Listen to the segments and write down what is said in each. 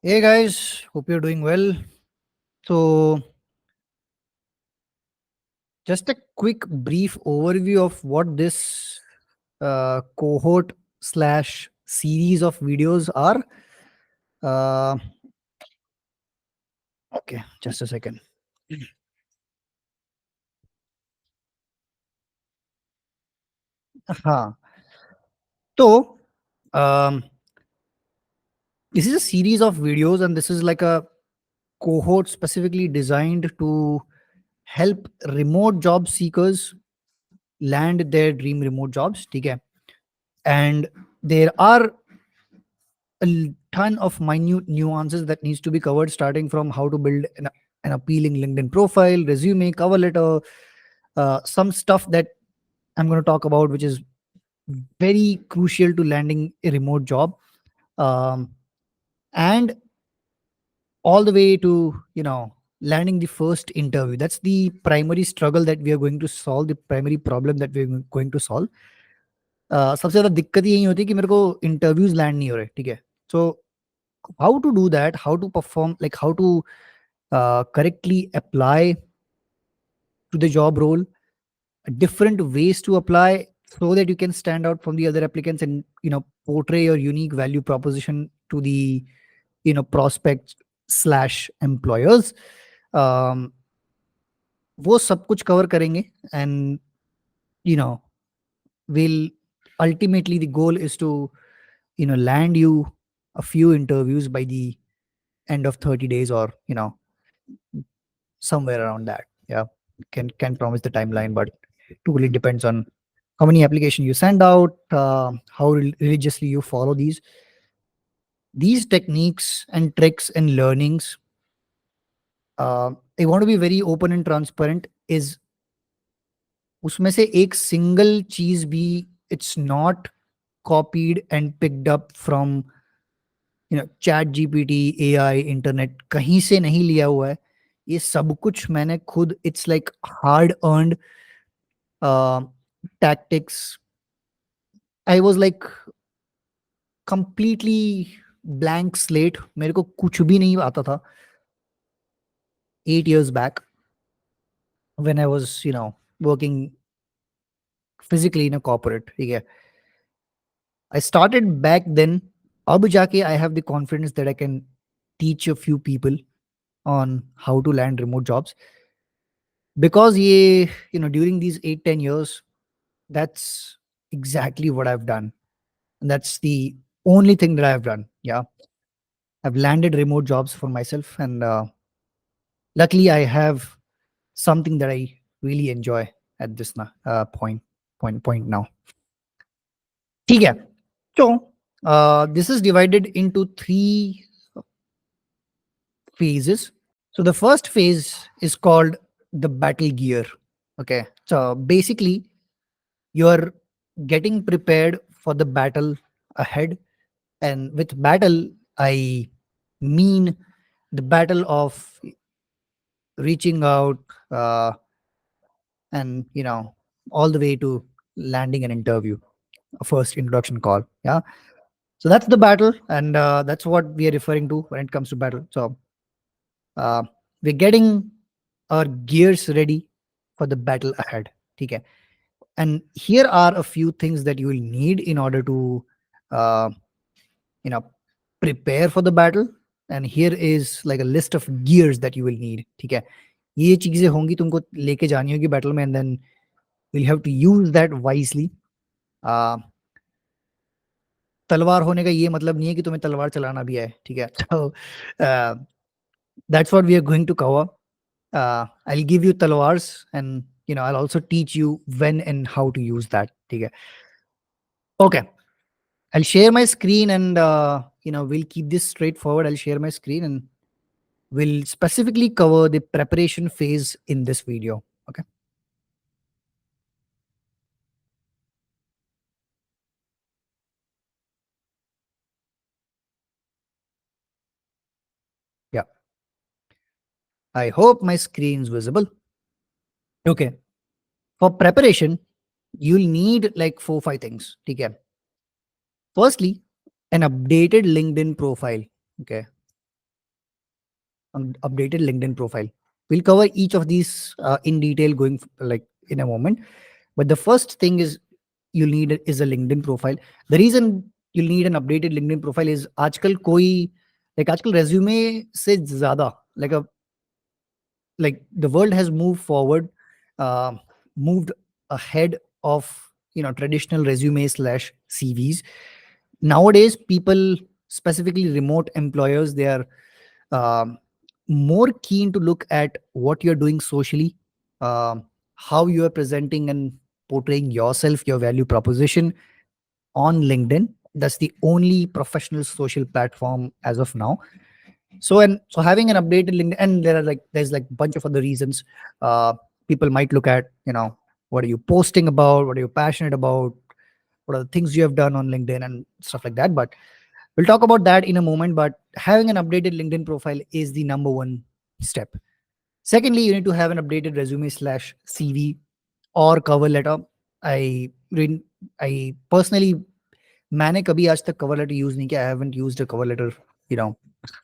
Hey guys, hope you're doing well. So, just a quick brief overview of what this cohort slash series of videos are. Uh, okay, just a second. हाँ, तो um, this is a series of videos, and this is like a cohort specifically designed to help remote job seekers land their dream remote jobs. ठीक है? And there are ton of minute nuances that needs to be covered, starting from how to build an appealing LinkedIn profile, resume, cover letter, some stuff that I'm going to talk about, which is very crucial to landing a remote job, um, and all the way to landing the first interview. That's the primary struggle that we are going to solve, the primary problem that we're going to solve. सबसे ज़्यादा दिक्कत यही होती है कि मेरे को interviews land नहीं हो रहे, ठीक है? सो how to do that, how to perform, like how to correctly apply to the job role, different ways to apply so that you can stand out from the other applicants and portray your unique value proposition to the prospects slash employers. um, वो सब कुछ cover करेंगे and you know will ultimately the goal is to land you a few interviews by the end of 30 days, or somewhere around that. Yeah, can promise the timeline, but it totally depends on how many application you send out, how religiously you follow these techniques and tricks and learnings. I want to be very open and transparent. Is उसमें से एक single चीज भी it's not copied and picked up from chat gpt, AI, internet, कहीं से नहीं लिया हुआ है. ये सब कुछ मैंने खुद, it's like hard earned tactics. I was like completely blank slate, मेरे को कुछ भी नहीं आता था 8 years back when I was working physically in a corporate. ठीक है, I started back then. अब जाके I have the confidence that I can teach a few people on how to land remote jobs, because ये during these 8-10 years, that's exactly what I've done, and that's the only thing that I've done. Yeah, I've landed remote jobs for myself, and luckily I have something that I really enjoy at this point now. ठीक है, so this is divided into three phases. So the first phase is called the battle gear. Okay, so basically you're getting prepared for the battle ahead, and with battle I mean the battle of reaching out, uh, and all the way to landing an interview, a first introduction call. Yeah, so that's the battle, and that's what we are referring to when it comes to battle. So uh, we're getting our gears ready for the battle ahead. Okay, and here are a few things that you will need in order to uh, you know prepare for the battle, and here is like a list of gears that you will need. ठीक है, ये चीजें होंगी तुमको लेके जानी होगी battle में, and then we'll have to use that wisely. uh, तलवार होने का ये मतलब नहीं है कि तुम्हें तलवार चलाना भी है, ठीक है? So that's what we are going to cover. I'll give you talwars, and I'll also teach you when and how to use that. ठीक है? Okay, I'll share my screen, and we'll keep this straightforward. I'll share my screen, and we'll specifically cover the preparation phase in this video. Okay. Yeah. I hope my screen's visible. Okay. For preparation, you'll need like 4-5 things. Okay. Firstly, an updated LinkedIn profile. Okay. updated LinkedIn profile. We'll cover each of these in detail like in a moment. But the first thing is you'll need is a LinkedIn profile. The reason you'll need an updated LinkedIn profile is आजकल resume से ज़्यादा like the world has moved forward, uh, moved ahead of traditional resume slash CVs. Nowadays, people, specifically remote employers, they are um, more keen to look at what you're doing socially, how you are presenting and portraying yourself, your value proposition on LinkedIn. That's the only professional social platform as of now. So having an updated LinkedIn, and there's like bunch of other reasons. Uh, People might look at, what are you posting about, what are you passionate about, what are the things you have done on LinkedIn and stuff like that. But we'll talk about that in a moment. But having an updated LinkedIn profile is the number one step. Secondly, you need to have an updated resume slash CV or cover letter. I I personally मैंने कभी आज तक cover letter use नहीं किया. I haven't used a cover letter, you know,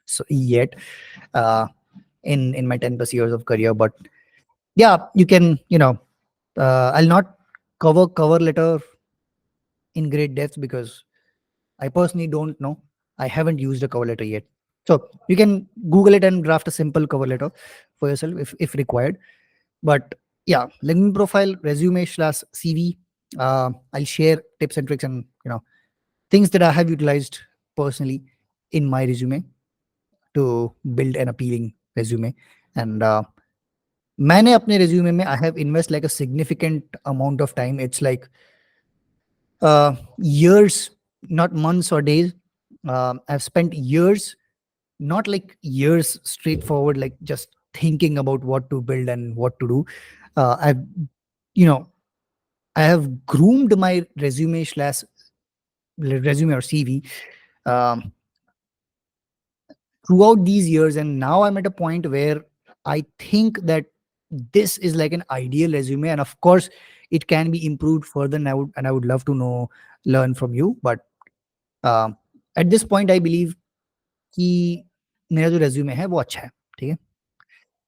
so yet, uh, in my 10 plus years of career. But yeah, you can, I'll not cover letter in great depth because I personally don't know. I haven't used a cover letter yet. So you can Google it and draft a simple cover letter for yourself if required. But yeah, LinkedIn profile, resume slash CV. I'll share tips and tricks and things that I have utilized personally in my resume to build an appealing resume. And मैंने अपने resume में I have invest like a significant amount of time. It's like years, not months or days. I've spent years, not like years straightforward, like just thinking about what to build and what to do. I've, you know, I have groomed my resume or CV um, throughout these years, and now I'm at a point where I think that this is like an ideal resume. And of course, it can be improved further, and I would love to learn from you. But um, at this point, I believe कि मेरा जो resume है वो अच्छा है. ठीक है.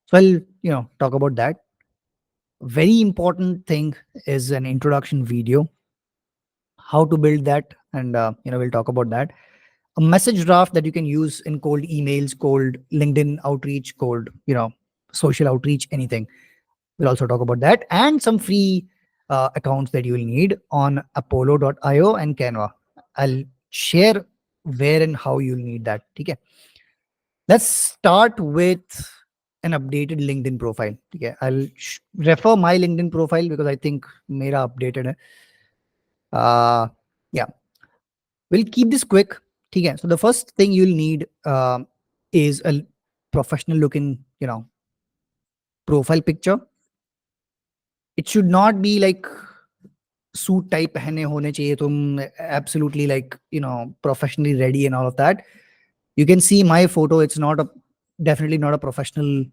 So I'll talk about that. Very important thing is an introduction video, how to build that, and we'll talk about that. A message draft that you can use in cold emails, cold LinkedIn outreach, cold social outreach, anything. We'll also talk about that, and some free accounts that you will need on Apollo.io and Canva. I'll share where and how you'll need that. Okay. Let's start with an updated LinkedIn profile. Okay. I'll refer my LinkedIn profile because I think mera updated hai. Yeah. We'll keep this quick. Okay. So the first thing you'll need is a professional looking, profile picture. It should not be like suit type पहने होने चाहिए तुम, absolutely like professionally ready and all of that. You can see my photo. It's not a definitely not a professional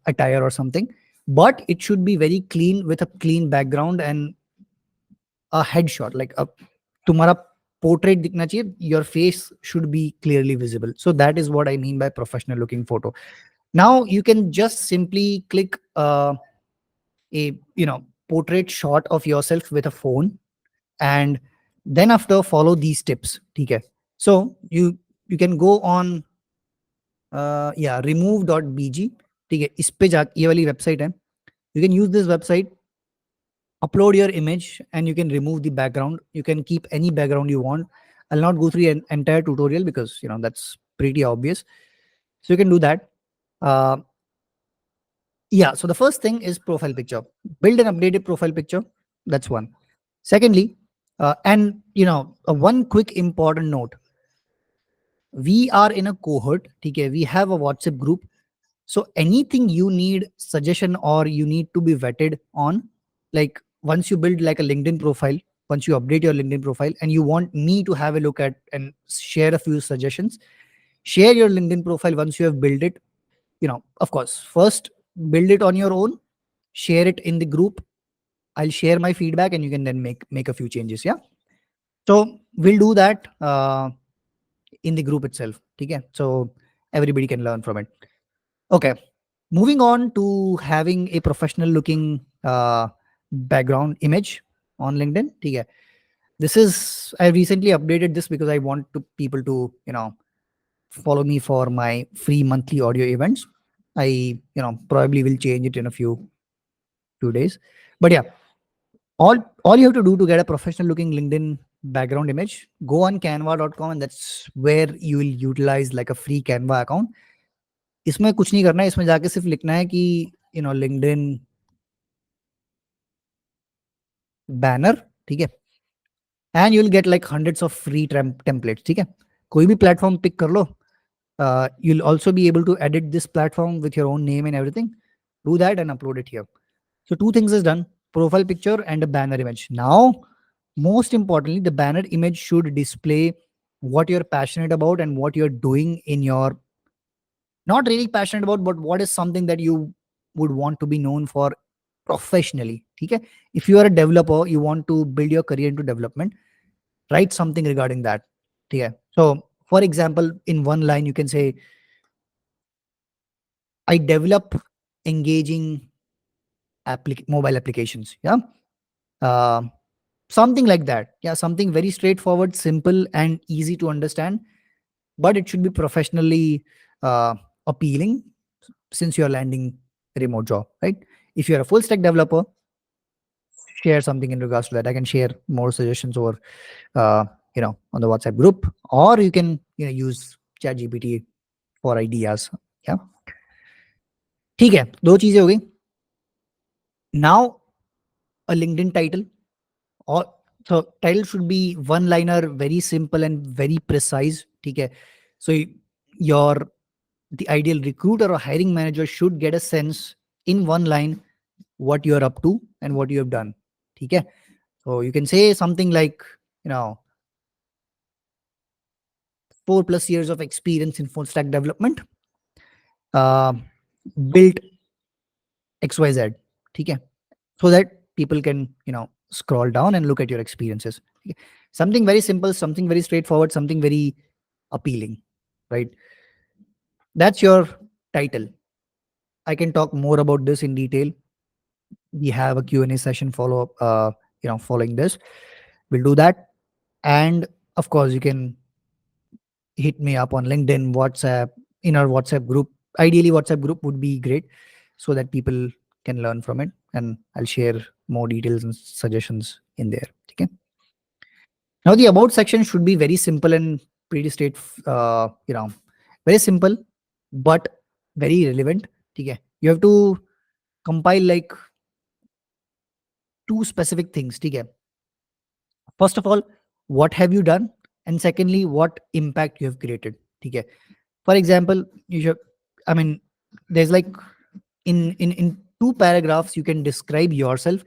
attire or something, but it should be very clean with a clean background and a headshot, like a तुम्हारा portrait दिखना चाहिए. Your face should be clearly visible. So that is what I mean by professional looking photo. Now you can just simply click a portrait shot of yourself with a phone, and then after follow these tips. ठीक है. So you can go on yeah, remove.bg. ठीक है. इस पे जा, ये वाली website है. You can use this website, upload your image, and you can remove the background. You can keep any background you want. I'll not go through an entire tutorial because that's pretty obvious. So you can do that. uh, yeah, so the first thing is profile picture. Build an updated profile picture. That's one. Secondly, and one quick important note: we are in a cohort. Okay, we have a WhatsApp group. So anything you need suggestion or you need to be vetted on, like once you build like a LinkedIn profile, once you update your LinkedIn profile, and you want me to have a look at and share a few suggestions, share your LinkedIn profile once you have built it. Of course, first build it on your own, share it in the group. I'll share my feedback and you can then make a few changes. Yeah. So we'll do that in the group itself. Okay. So everybody can learn from it. Okay, moving on to having a professional looking background image on LinkedIn. Okay, this is, I recently updated this because I want to people to follow me for my free monthly audio events. I probably will change it in a few days, but yeah, all you have to do to get a professional looking LinkedIn background image, go on canva.com, and that's where you will utilize like a free Canva account. इसमें कुछ नहीं करना है, इसमें जाके सिर्फ लिखना है कि LinkedIn बैनर, ठीक है, and you will get like hundreds of free templates, ठीक है, कोई भी प्लेटफॉर्म पिक कर लो. You'll also be able to edit this platform with your own name and everything. Do that and upload it here. So two things is done: profile picture and a banner image. Now, most importantly, the banner image should display what you're passionate about and what you're doing in your, not really passionate about, but what is something that you would want to be known for professionally. Okay, if you are a developer, you want to build your career into development, write something regarding that. Okay, so for example, in one line you can say, I develop engaging mobile applications. Yeah, uh, something like that. Yeah, something very straightforward, simple, and easy to understand, but it should be professionally appealing, since you're landing a remote job, right? If you're a full stack developer, share something in regards to that. I can share more suggestions over, on the WhatsApp group, or you can, use ChatGPT for ideas. Yeah, ठीक है, दो चीजें हो गई. Now, a LinkedIn title, or so title should be one liner, very simple and very precise. ठीक है, so your the ideal recruiter or hiring manager should get a sense in one line what you're up to and what you have done. Okay, so you can say something like, you know 4+ years of experience in full stack development, uh, built XYZ. Okay, so that people can scroll down and look at your experiences. Okay? Something very simple, something very straightforward, something very appealing, right? That's your title. I can talk more about this in detail. We have a Q&A session follow up, following this. We'll do that. And of course, you can hit me up on LinkedIn, WhatsApp, in our WhatsApp group. Ideally, WhatsApp group would be great so that people can learn from it. And I'll share more details and suggestions in there. Okay. Now, the about section should be very simple and pretty straight, very simple, but very relevant. Okay. You have to compile like two specific things. Okay. First of all, what have you done? And secondly, what impact you have created. Okay. For example, you should, I mean, there's like in two paragraphs, you can describe yourself.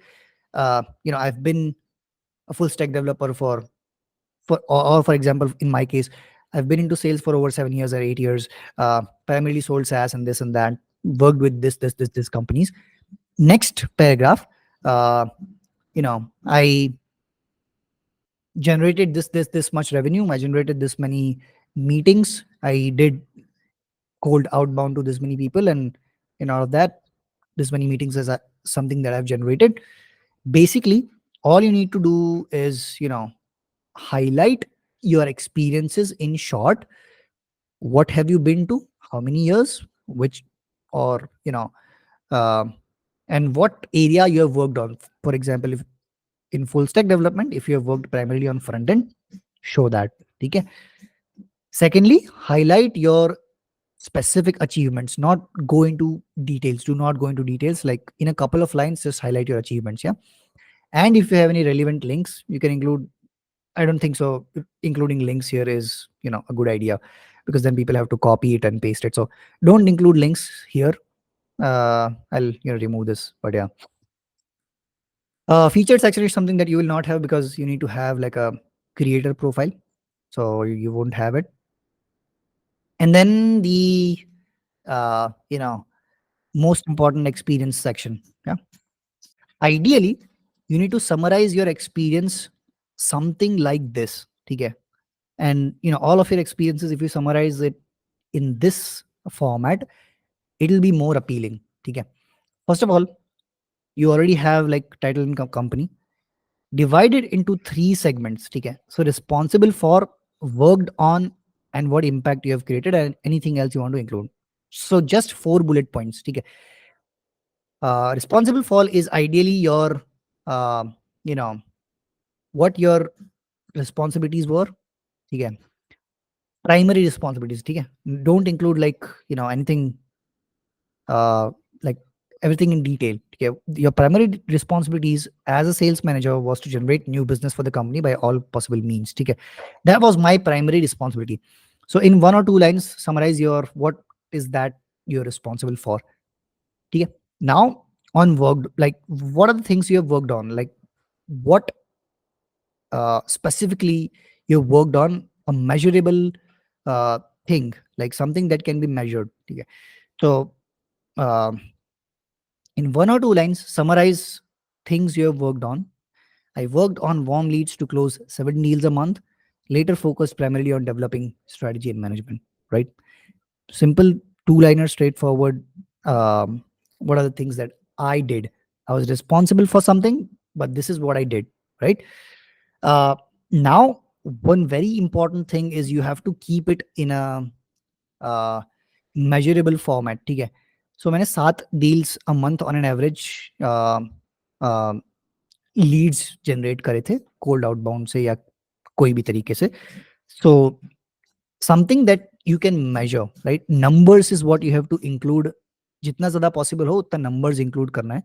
I've been a full stack developer or for example, in my case, I've been into sales for over 7 years or 8 years, primarily sold SaaS and this and that, worked with this companies. Next paragraph, I generated this much revenue, I generated this many meetings, I did cold outbound to this many people, and in all of that, this many meetings is something that I've generated. Basically, all you need to do is highlight your experiences in short. What have you been to, how many years, which, or uh, and what area you have worked on. For example, if in full stack development, if you have worked primarily on front end, show that. Okay. Secondly, highlight your specific achievements, not go into details. Do not go into details. Like in a couple of lines, just highlight your achievements. Yeah. And if you have any relevant links, you can include. I don't think so. Including links here is, a good idea, because then people have to copy it and paste it. So don't include links here. I'll remove this. But yeah, featured section is something that you will not have because you need to have like a creator profile, so you won't have it. And then the most important experience section. Yeah, ideally, you need to summarize your experience something like this. Okay, and all of your experiences, if you summarize it in this format, it'll be more appealing. Okay. First of all, you already have like title and company divided into three segments. Okay. So responsible for, worked on, and what impact you have created, and anything else you want to include. So just four bullet points. Okay. Responsible for is ideally your, uh, you know, what your responsibilities were. Okay. Primary responsibilities. Okay. Don't include like, anything, uh, like everything in detail. Okay. Your primary responsibilities as a sales manager was to generate new business for the company by all possible means. Okay. That was my primary responsibility. So in one or two lines, summarize your what is that you're responsible for. Okay. Now on work, like what are the things you have worked on? Like what specifically you worked on a measurable thing, like something that can be measured. Okay. So um in one or two lines, summarize things you have worked on. I worked on warm leads to close 7 deals a month, later focused primarily on developing strategy and management, right? Simple two-liner, straightforward. What are the things that I did? I was responsible for something, but this is what I did, right? Now, one very important thing is you have to keep it in a measurable format. ठीक है. So मैंने 7 deals a month on an average leads generate करे थे cold outbound से या कोई भी तरीके से. So something that you can measure, right? Numbers is what you have to include. जितना ज़्यादा पॉसिबल हो उतना नंबर्स इंक्लूड करना है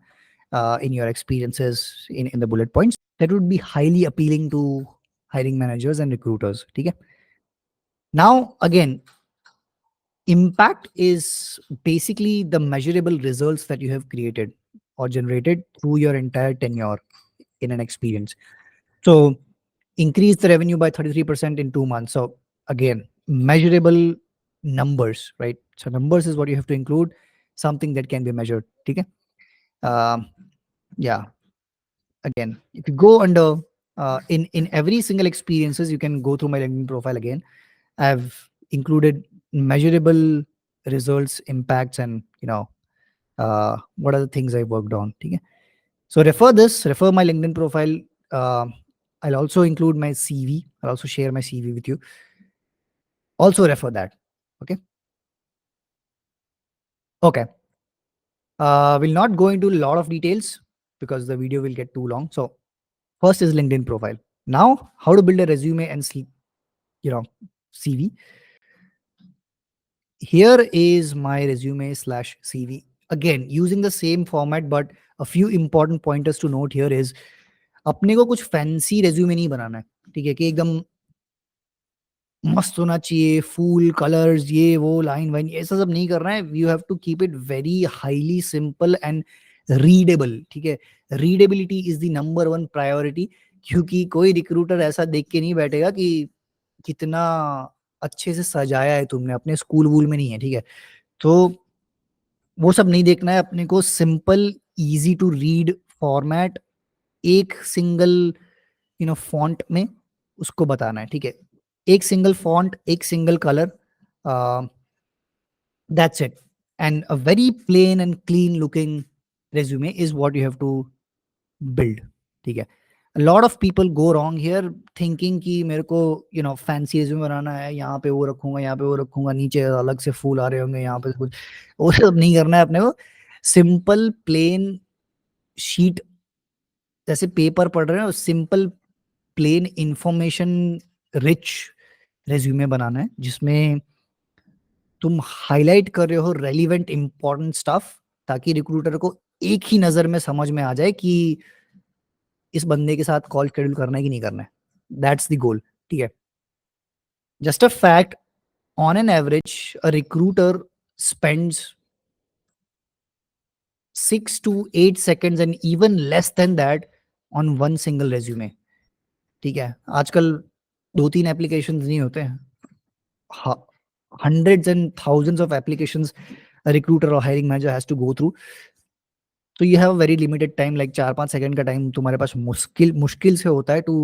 in your experiences in the bullet points. That would be highly appealing to hiring managers and recruiters. ठीक है. Now again, impact is basically the measurable results that you have created or generated through your entire tenure in an experience. So increase the revenue by 33% in 2 months. So again, measurable numbers, right? So numbers is what you have to include, something that can be measured. Okay. Yeah. Again, if you go under in every single experiences, you can go through my LinkedIn profile again. I've included measurable results, impacts, and what are the things I worked on. Okay. So refer my LinkedIn profile. Uh, I'll also include my CV. I'll also share my CV with you. Also refer that. Okay. Okay. We'll not go into a lot of details because the video will get too long. So first is LinkedIn profile. Now, how to build a resume and CV. Here is my resume slash CV. Again, using the same format, but a few important pointers to note here is अपने को कुछ fancy resume नहीं बनाना है. ठीक है कि एकदम मस्त होना चाहिए, फूल कलर्स, ये वो लाइन वाइन, ऐसा सब नहीं करना है. You have to keep it very highly simple and readable. ठीक है. Readability is the number one priority, क्योंकि कोई रिक्रूटर ऐसा देख के नहीं बैठेगा कि कितना अच्छे से सजाया है तुमने, अपने स्कूल वूल में नहीं है. ठीक है. तो वो सब नहीं देखना है अपने को. Simple easy to read format, एक सिंगल फॉन्ट में उसको बताना है. ठीक है. एक सिंगल फॉन्ट, एक single colour, that's it. And a very plain and clean looking resume is what you have to build. ठीक है. A lot of people go wrong here thinking कि मेरे को फैंसी resume बनाना है, यहाँ पे वो रखूंगा, यहाँ पे वो रखूंगा, नीचे अलग से फूल आ रहे होंगे, यहाँ पे कुछ, वो सब नहीं करना है अपने को. सिंपल प्लेन शीट, जैसे पेपर पढ़ रहे हो, simple plain information rich resume बनाना है जिसमें तुम हाईलाइट कर रहे हो रेलिवेंट इंपॉर्टेंट स्टफ, ताकि रिक्रूटर को एक ही नजर में समझ में आ जाए कि इस बंदे के साथ कॉल शेड्यूल करना है कि नहीं करना है. That's the goal. ठीक है. Just a fact, on an average a recruiter spends 6 to 8 seconds and even less than that on one single resume. ठीक है. आजकल 2-3 एप्लीकेशंस नहीं होते हैं, hundreds and thousands of applications a recruiter or hiring manager has to go through. तो you have a very limited time, like 4-5 second का time तुम्हारे पास मुश्किल मुश्किल से होता है to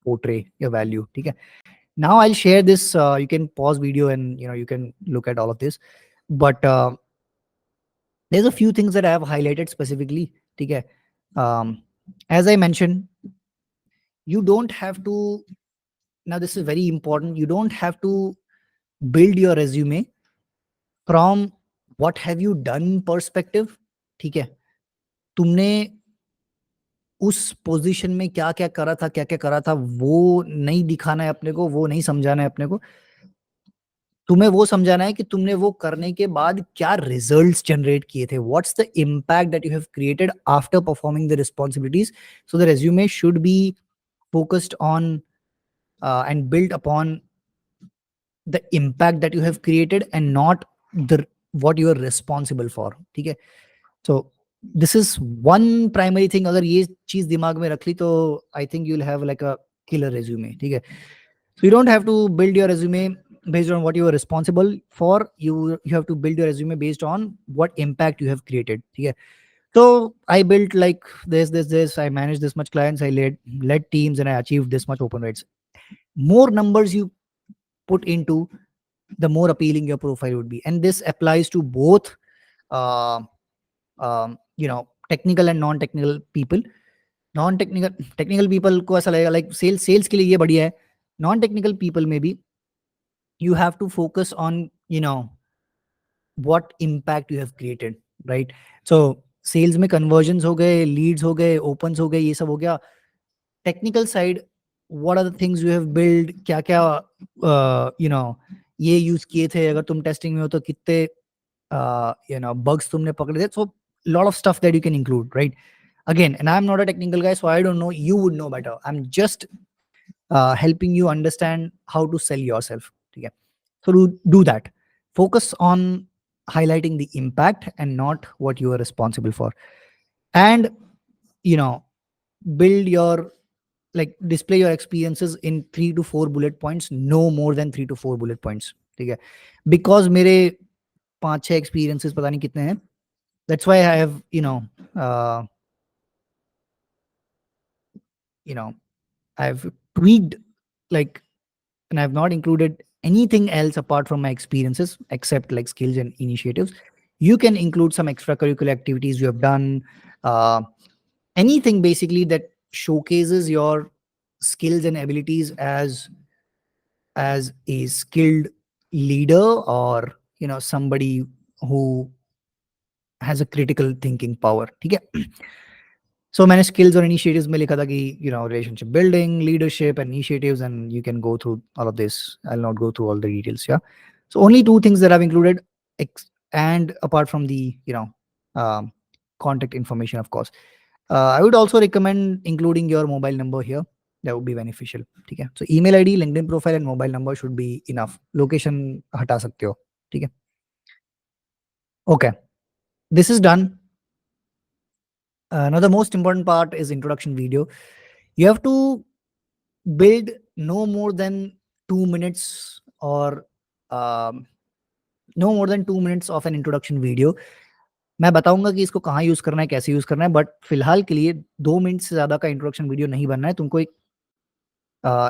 portray your value. ठीक है. Now I'll share this. You can pause video and you can look at all of this. but there's a few things that I have highlighted specifically. Okay. As I mentioned, you don't have to, now this is very important, you don't have to build your resume from what have you done perspective. ठीक है, तुमने उस position में क्या क्या करा था, क्या क्या करा था, वो नहीं दिखाना है अपने को, वो नहीं समझाना है अपने को। तुम्हें वो समझाना है कि तुमने वो करने के बाद क्या रिजल्ट्स जनरेट किए थे, what's the impact that you have created after performing the responsibilities. So the resume should be focused on and built upon the impact that you have created and not the what you are responsible for. ठीक है, so this is one primary thing. अगर ये चीज दिमाग में रख ली तो I think you'll have like a killer resume. ठीक है, so you don't have to build your resume based on what you are responsible for. You have to build your resume based on what impact you have created. ठीक है, so I built like this, I managed this much clients, I led teams, and I achieved this much open rates. More numbers you put into, the more appealing your profile would be. And this applies to both uh, technical and non-technical people. Non-technical technical people को ऐसा लगेगा like sales के लिए ये बढ़िया है. Non-technical people में भी you have to focus on what impact you have created, right? So sales में conversions हो गए, leads हो गए, opens हो गए, ये सब हो गया. Technical side, what are the things you have built, क्या क्या ये यूज किए थे, अगर तुम टेस्टिंग में हो तो कितने bugs तुमने पकड़े थे. So lot of stuff that you can include, right? Again, and I'm not a technical guy, so I don't know, you would know better. I'm just helping you understand how to sell yourself. Okay, so do that. Focus on highlighting the impact and not what you are responsible for. And build your, like, display your experiences in 3 to 4 bullet points, no more than 3 to 4 bullet points. ठीक है, because मेरे 5-6 experiences पता नहीं कितने हैं. That's why I have uh, I've tweaked, like, and I've not included anything else apart from my experiences except like skills and initiatives. You can include some extracurricular activities you have done, anything basically that showcases your skills and abilities as a skilled leader, or somebody who has a critical thinking power. ठीक है, so मैंने skills और initiatives में लिखा था कि relationship building, leadership and initiatives, and you can go through all of this. I'll not go through all the details. Yeah, so only 2 things that I've included, and apart from the um, contact information, of course. I would also recommend including your mobile number here. That would be beneficial. ठीक है, so email ID, LinkedIn profile and mobile number should be enough. Location हटा सकते हो. ठीक है, okay, this is done. Now the most important part is introduction video. You have to build no more than 2 minutes, or no more than 2 minutes of an introduction video. मैं बताऊंगा कि इसको कहाँ यूज करना है, कैसे यूज करना है, बट फिलहाल के लिए 2 मिनट से ज्यादा का इंट्रोडक्शन वीडियो नहीं बनना है. तुमको एक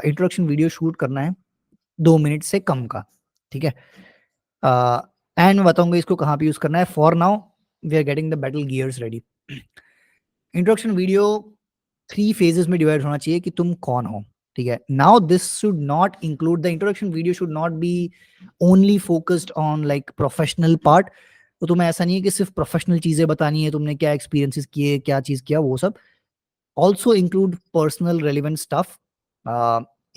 इंट्रोडक्शन वीडियो शूट करना है 2 मिनट से कम का. ठीक है, एंड मैं बताऊंगा इसको कहाँ पे यूज करना है. For now we are getting the battle gears ready. Introduction video 3 phases में डिवाइड होना चाहिए कि तुम कौन हो. ठीक है, now this should not include, the introduction video should not be only focused on like professional part. तो तुम्हें ऐसा नहीं है कि सिर्फ प्रोफेशनल चीजें बतानी है, तुमने क्या एक्सपीरियंसेस किए, क्या चीज किया, वो सब. Also include personal relevant stuff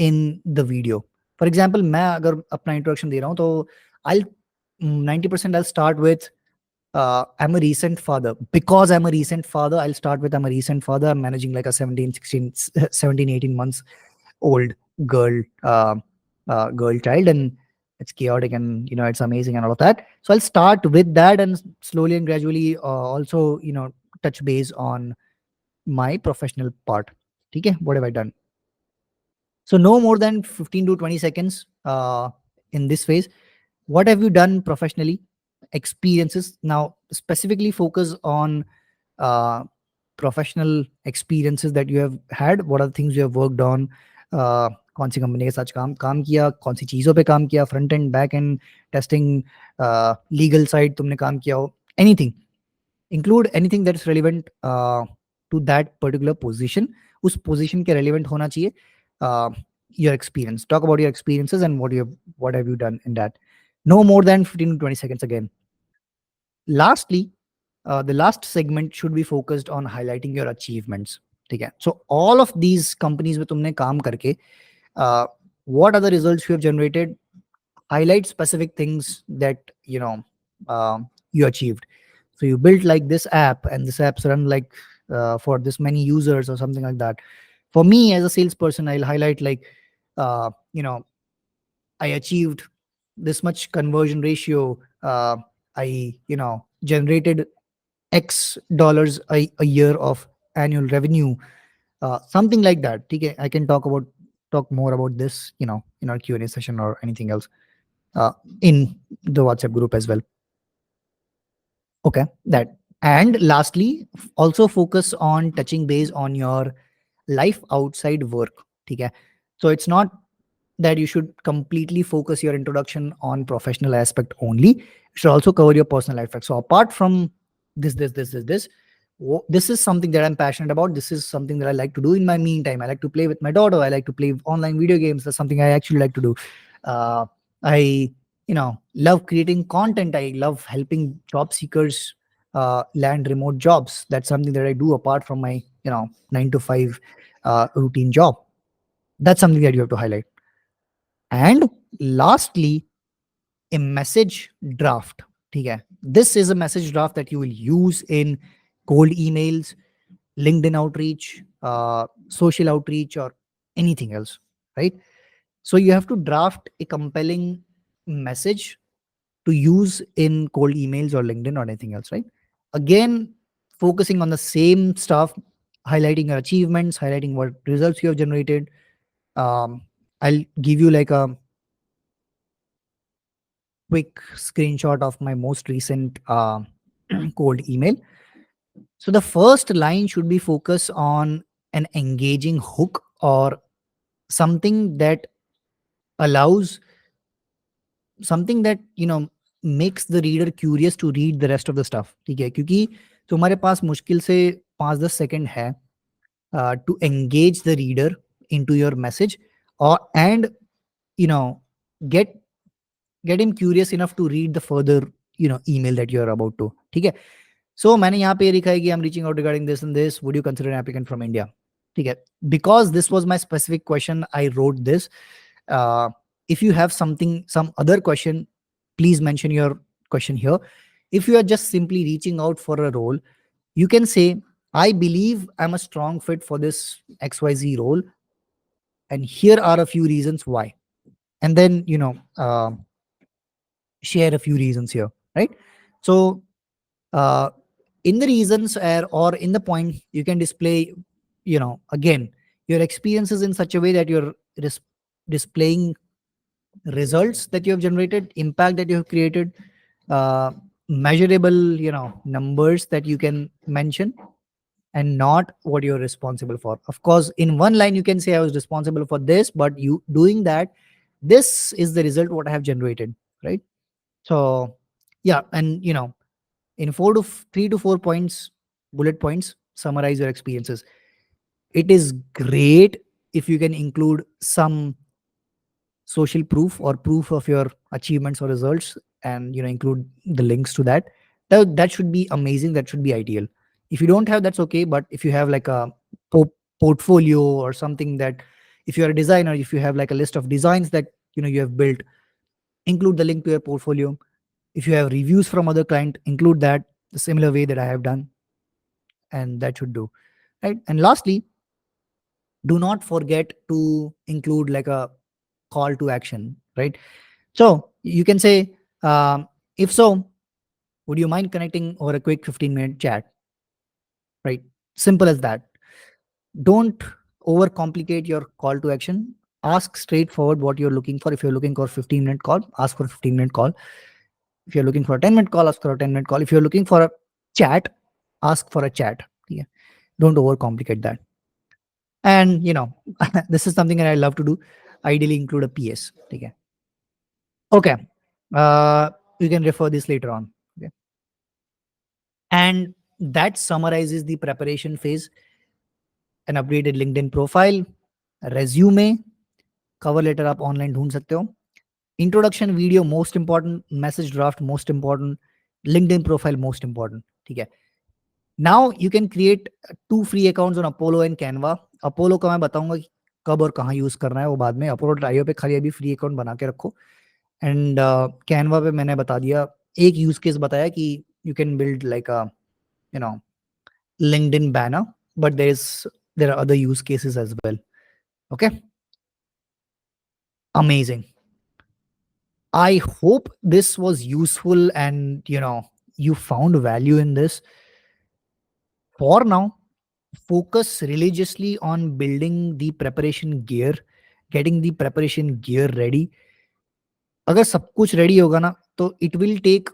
in the video. For example, मैं अगर अपना इंट्रोडक्शन दे रहा हूँ तो आई 90% I'll start with I'm a recent father. Because I'm a recent father, I'll start with I'm a recent father. I'm managing like a 17, 18 months old girl child, and it's chaotic, and it's amazing and all of that. So I'll start with that, and slowly and gradually also touch base on my professional part. Okay, what have I done? So no more than 15 to 20 seconds in this phase. What have you done professionally? Experiences. Now specifically focus on professional experiences that you have had. What are the things you have worked on? कौन सी company के साथ काम काम किया, कौन सी चीज़ों पे काम किया, front end back end testing, legal side तुमने काम किया हो, anything, include anything that's relevant to that particular position. उस पोजीशन के रेलिवेंट होना चाहिए. Your experience, talk about your experiences and what have you done in that. No more than 15 to 20 seconds again. Lastly, the last segment should be focused on highlighting your achievements. ठीक है, so all of these companies में तुमने काम करके what are the results you have generated, highlight specific things that you achieved. So you built like this app and this app's run like for this many users or something like that. For me as a salesperson, I'll highlight like uh, you know I achieved this much conversion ratio. I generated X dollars a year of annual revenue, something like that. Okay, I can talk more about this, in our Q&A session or anything else in the WhatsApp group as well. Okay, that. And lastly, also focus on touching base on your life outside work. Okay, so it's not that you should completely focus your introduction on professional aspect only. You should also cover your personal aspect. So apart from this, this is something that I'm passionate about. This is something that I like to do in my meantime. I like to play with my daughter. I like to play online video games. That's something I actually like to do. I love creating content. I love helping job seekers land remote jobs. That's something that I do apart from my 9 to 5 routine job. That's something that you have to highlight. And lastly, a message draft. Okay, this is a message draft that you will use in cold emails, LinkedIn outreach, social outreach, or anything else, right? So you have to draft a compelling message to use in cold emails or LinkedIn or anything else, right? Again, focusing on the same stuff, highlighting your achievements, highlighting what results you have generated. I'll give you like a quick screenshot of my most recent cold email. So the first line should be focused on an engaging hook or something that allows something that makes the reader curious to read the rest of the stuff. ठीक है, क्योंकि तुम्हारे पास मुश्किल से 5-10 second है to engage the reader into your message or and you know get him curious enough to read the further email that you are about to. ठीक है, so मैंने यहाँ पे लिखा है कि I'm reaching out regarding this and this, would you consider an applicant from India. ठीक है, because this was my specific question, I wrote this. If you have some other question, please mention your question here. If you are just simply reaching out for a role, you can say, I believe I'm a strong fit for this XYZ role, and here are a few reasons why. And then, share a few reasons here, right? So, in the reasons or in the point, you can display, again, your experiences in such a way that you're displaying results that you have generated, impact that you have created, measurable, numbers that you can mention, and not what you're responsible for. Of course, in one line you can say I was responsible for this, but you doing that, this is the result what I have generated, right? So yeah, and in 3 to 4 points, bullet points, summarize your experiences. It is great if you can include some social proof or proof of your achievements or results, and include the links to that. That should be amazing. That should be ideal. If you don't have, that's okay. But if you have like a portfolio or something, that if you're a designer, if you have like a list of designs that you have built, include the link to your portfolio. If you have reviews from other client, include that the similar way that I have done, and that should do, right? And lastly, do not forget to include like a call to action, right? So you can say, if so, would you mind connecting over a quick 15-minute chat, right? Simple as that. Don't overcomplicate your call to action. Ask straightforward what you're looking for. If you're looking for a 15-minute call, ask for a 15-minute call. If you're looking for a 10-minute call, ask for a 10-minute call. If you're looking for a chat, ask for a chat. Yeah. Don't overcomplicate that. And this is something that I love to do. Ideally include a PS. Okay. Okay. You can refer this later on. Okay. And that summarizes the preparation phase: an updated LinkedIn profile, resume, cover letter आप online ढूंढ सकते हो, introduction video most important, message draft most important, LinkedIn profile most important. ठीक है. Now you can create 2 free accounts on Apollo and Canva. Apollo का मैं बताऊंगा कि कब और कहाँ यूज करना है वो बाद में. Apollo Trio पे खाली अभी फ्री अकाउंट बना के रखो. एंड कैनवा पे मैंने बता दिया, एक यूज केस बताया कि you can build like a you know LinkedIn banner, but there are other use cases as well. Okay, amazing. I hope this was useful and you found value in this. For now, focus religiously on building the preparation gear, getting the preparation gear ready. अगर सब कुछ ready होगा ना तो it will take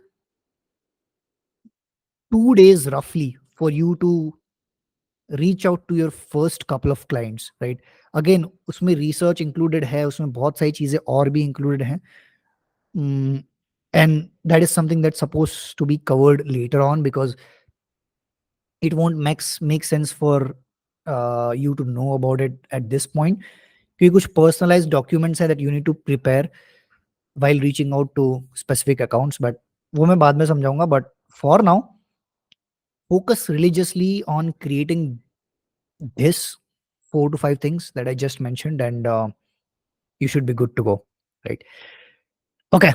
2 days roughly for you to reach out to your first couple of clients, right? Again, उसमें research included है, उसमें बहुत सारी चीजें और भी included हैं. And that is something that's supposed to be covered later on, because it won't make sense for you to know about it at this point. क्योंकि कुछ personalized documents है that you need to prepare while reaching out to specific accounts, but वो मैं बाद में समझाऊंगा. But for now, focus religiously on creating this 4 to 5 things that I just mentioned, and you should be good to go, right? Okay.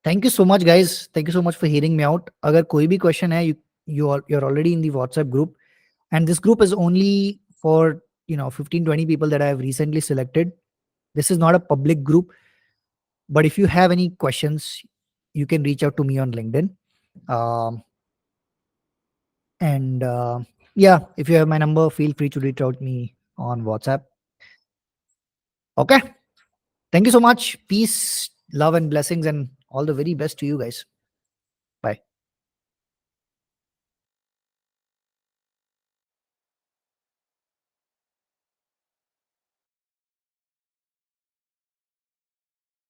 Thank you so much, guys. Thank you so much for hearing me out. अगर कोई भी question है, you're already in the WhatsApp group, and this group is only for 15-20 people that I have recently selected. This is not a public group, but if you have any questions, you can reach out to me on LinkedIn. Um, and yeah, if you have my number, feel free to reach out to me on WhatsApp. Okay. Thank you so much. Peace, love, and blessings, and all the very best to you guys.